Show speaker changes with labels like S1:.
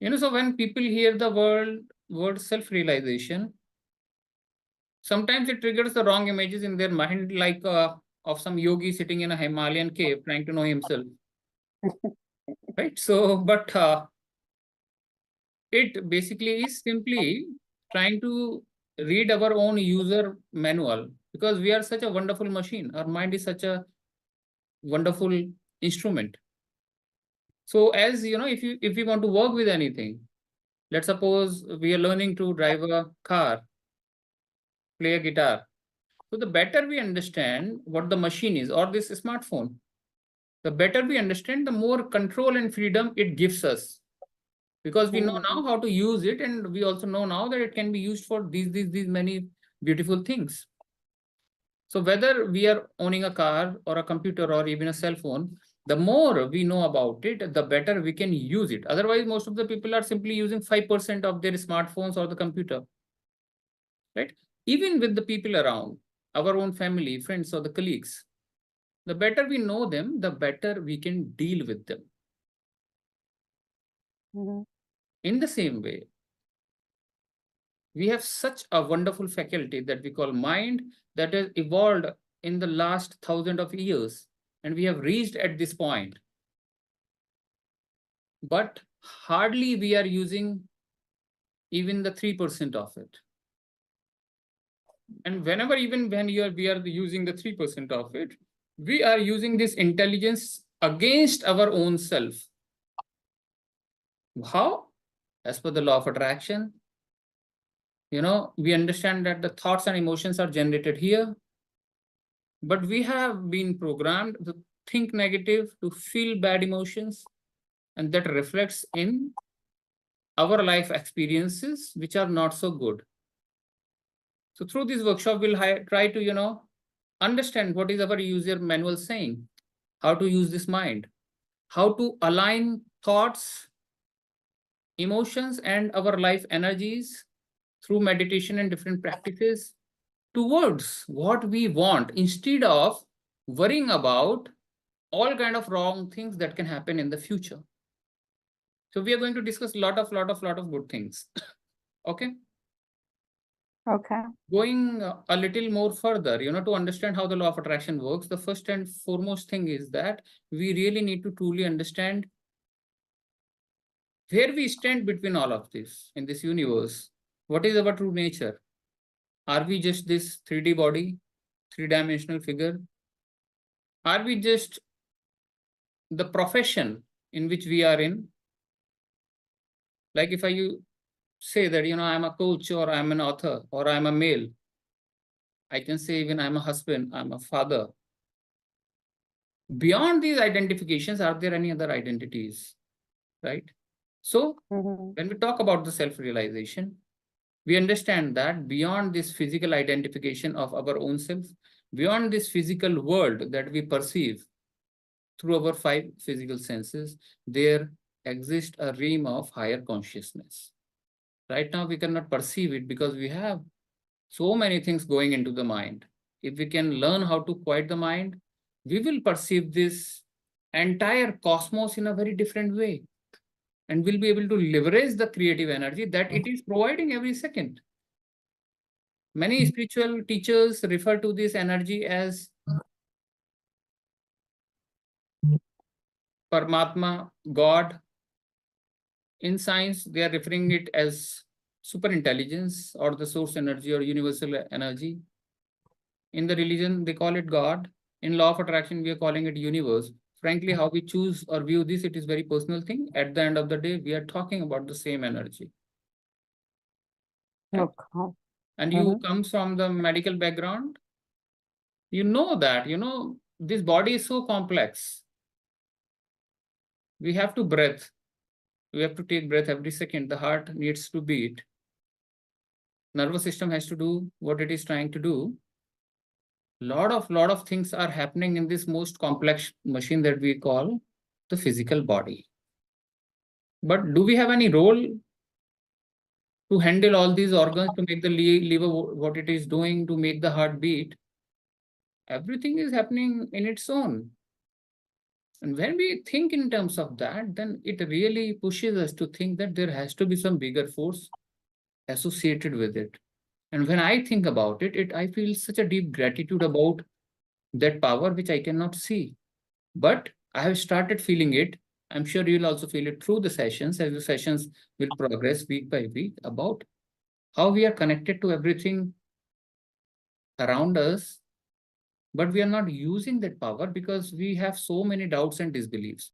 S1: So when people hear the word self-realization, sometimes it triggers the wrong images in their mind, like of some yogi sitting in a Himalayan cave trying to know himself, right? So, but it basically is simply trying to read our own user manual, because we are such a wonderful machine. Our mind is such a wonderful instrument. So, as you know, if we want to work with anything, let's suppose we are learning to drive a car, play a guitar. So the better we understand what the machine is or this smartphone, the better we understand, the more control and freedom it gives us. Because we know now how to use it, and we also know now that it can be used for these many beautiful things. So whether we are owning a car or a computer or even a cell phone, the more we know about it, the better we can use it. Otherwise, most of the people are simply using 5% of their smartphones or the computer, right? Even with the people around, our own family, friends, or the colleagues, the better we know them, the better we can deal with them. In the same way, we have such a wonderful faculty that we call mind that has evolved in the last thousand of years, and we have reached at this point. But hardly we are using even the 3% of it. And whenever, even when we are using the 3% of it, we are using this intelligence against our own self. How? As per the law of attraction, we understand that the thoughts and emotions are generated here, but we have been programmed to think negative, to feel bad emotions, and that reflects in our life experiences, which are not so good. So through this workshop, we'll try to, understand what is our user manual saying, how to use this mind, how to align thoughts, emotions, and our life energies through meditation and different practices towards what we want, instead of worrying about all kind of wrong things that can happen in the future. So we are going to discuss lot of good things. Okay.
S2: Okay.
S1: Going a little more further, to understand how the law of attraction works, the first and foremost thing is that we really need to truly understand where we stand between all of this in this universe. What is our true nature? Are we just this 3D body, three-dimensional figure? Are we just the profession in which we are in? Like if you say that, I'm a coach, or I'm an author, or I'm a male, I can say even I'm a husband, I'm a father. Beyond these identifications, are there any other identities, right? So when we talk about the self-realization, we understand that beyond this physical identification of our own self, beyond this physical world that we perceive through our 5 physical senses, there exists a realm of higher consciousness. Right now, we cannot perceive it because we have so many things going into the mind. If we can learn how to quiet the mind, we will perceive this entire cosmos in a very different way. And we'll be able to leverage the creative energy that it is providing every second. Many spiritual teachers refer to this energy as Paramatma, God. In science, they are referring it as super intelligence or the source energy or universal energy. In the religion, they call it God. In law of attraction, we are calling it universe. Frankly, how we choose or view this, it is very personal thing. At the end of the day, we are talking about the same energy. Right?
S2: Okay.
S1: And you come from the medical background, you know that, this body is so complex. We have to breathe. We have to take breath every second. The heart needs to beat. Nervous system has to do what it is trying to do. Lot of things are happening in this most complex machine that we call the physical body. But do we have any role to handle all these organs, to make the liver what it is doing, to make the heart beat? Everything is happening in its own. And when we think in terms of that, then it really pushes us to think that there has to be some bigger force associated with it. And when I think about it, I feel such a deep gratitude about that power which I cannot see. But I have started feeling it. I'm sure you'll also feel it through the sessions as the sessions will progress week by week about how we are connected to everything around us, but we are not using that power because we have so many doubts and disbeliefs.